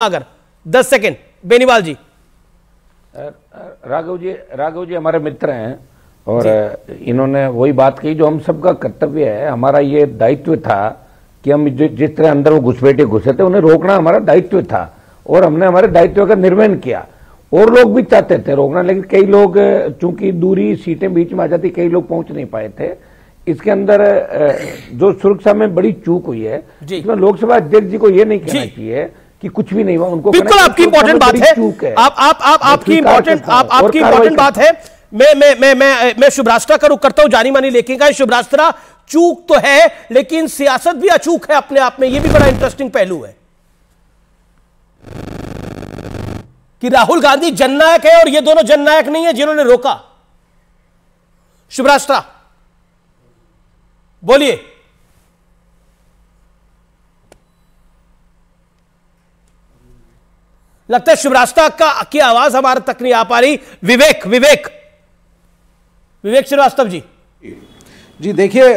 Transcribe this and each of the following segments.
अगर 10 सेकेंड बेनीवाल जी। राघव जी हमारे मित्र हैं और इन्होंने वही बात कही जो हम सबका कर्तव्य है। हमारा ये दायित्व था कि हम जिस तरह अंदर वो घुसपैठे घुसे थे उन्हें रोकना हमारा दायित्व था और हमने हमारे दायित्व का निर्वहन किया। और लोग भी चाहते थे रोकना, लेकिन कई लोग चूंकि दूरी सीटें बीच में आ जाती, कई लोग पहुंच नहीं पाए थे। इसके अंदर जो सुरक्षा में बड़ी चूक हुई है, इसमें लोकसभा अध्यक्ष जी को यह नहीं कहना चाहिए कि कुछ भी नहीं हुआ। उनको बिल्कुल आपकी इंपॉर्टेंट बात है, आपकी इंपॉर्टेंट बात है। मैं शुभराष्ट्रा का रुख करता हूं, जानी मानी लेखिका शुभराष्ट्रा। चूक तो है लेकिन सियासत भी अचूक है अपने आप में, यह भी बड़ा इंटरेस्टिंग पहलू है कि राहुल गांधी जननायक है और ये दोनों जननायक नहीं है जिन्होंने रोका। शुभराष्ट्रा बोलिए। लगता है शुभराष्ट्रा की आवाज हमारे तक नहीं आ पा रही। विवेक श्रीवास्तव जी देखिए,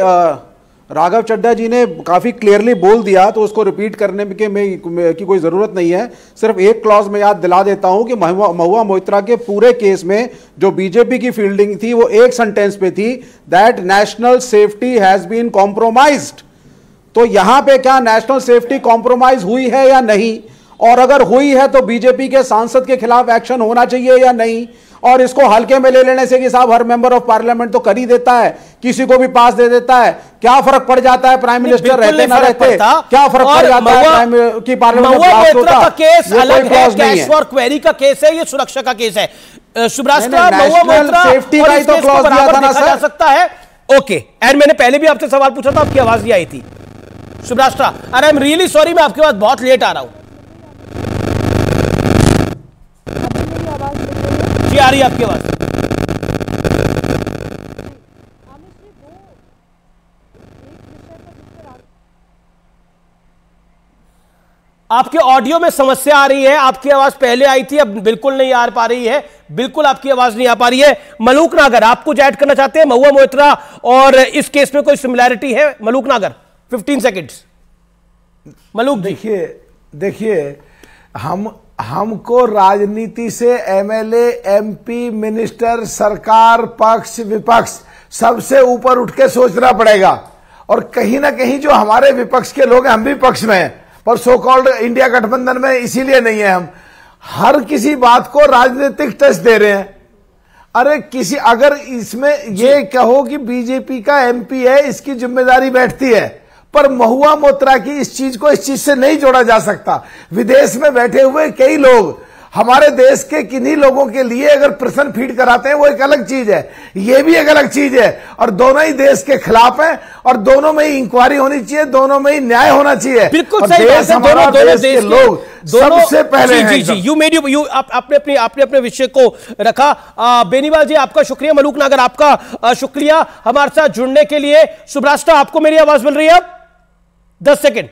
राघव चड्ढा जी ने काफ़ी क्लियरली बोल दिया तो उसको रिपीट करने की कोई ज़रूरत नहीं है। सिर्फ एक क्लॉज में याद दिला देता हूं कि महुआ मोइत्रा के पूरे केस में जो बीजेपी की फील्डिंग थी वो एक सेंटेंस पे थी, that national safety has been compromised. तो यहां पे क्या नेशनल सेफ्टी कॉम्प्रोमाइज हुई है या नहीं, और अगर हुई है तो बीजेपी के सांसद के खिलाफ एक्शन होना चाहिए या नहीं। और इसको हल्के में ले लेने से कि साहब हर मेंबर ऑफ पार्लियामेंट तो कर ही देता है, किसी को भी पास दे देता है, क्या फर्क पड़ जाता है प्राइम मिनिस्टर रहते ना रहते, क्या फर्क पड़ जाता है कि पार्लियामेंट में ब्लास्ट होता है। केस अलग है, कैश फॉर क्वेरी का केस है, ये सुरक्षा का केस है। शुभराष्ट्रा सेफ्टी का ही तो क्लॉज दिया था ना सर, सकता है। ओके, एंड मैंने पहले भी आपसे सवाल पूछा था, आपकी आवाज नहीं आई थी शुभराष्ट्रा। अरे आई एम रियली सॉरी, मैं आपके पास बहुत लेट आ रहा हूं। जी आ रही है आपकी आवाज। आपके ऑडियो में समस्या आ रही है, आपकी आवाज पहले आई थी, अब बिल्कुल नहीं आ पा रही है, बिल्कुल आपकी आवाज नहीं आ पा रही है। मलूक नागर आप कुछ ऐड करना चाहते हैं महुआ मोइत्रा और इस केस में कोई सिमिलैरिटी है? मलूक नागर 15 सेकेंड्स। मलूक देखिए हमको राजनीति से एमएलए, एमपी, मिनिस्टर, सरकार, पक्ष, विपक्ष सबसे ऊपर उठ के सोचना पड़ेगा। और कहीं ना कहीं जो हमारे विपक्ष के लोग हैं, हम भी पक्ष में हैं पर सो कॉल्ड इंडिया गठबंधन में इसीलिए नहीं है। हम हर किसी बात को राजनीतिक टच दे रहे हैं। अरे अगर इसमें ये कहो कि बीजेपी का एमपी है, इसकी जिम्मेदारी बैठती है, पर महुआ मोइत्रा की इस चीज से नहीं जोड़ा जा सकता। विदेश में बैठे हुए कई लोग हमारे देश के किन्हीं लोगों के लिए अगर प्रश्न फीड कराते हैं, वो एक अलग चीज है, ये भी एक अलग चीज है। और दोनों ही देश के खिलाफ हैं और दोनों में ही इंक्वायरी होनी चाहिए, दोनों में ही न्याय होना चाहिए। बिल्कुल सही बात है, दोनों देश के लोग सबसे पहले जी आपने अपने विषय को रखा। बेनीवाल जी आपका शुक्रिया, मलूक नागर आपका शुक्रिया हमारे साथ जुड़ने के लिए। शुभराष्ट्रा आपको मेरी आवाज मिल रही है? अब 10 सेकेंड।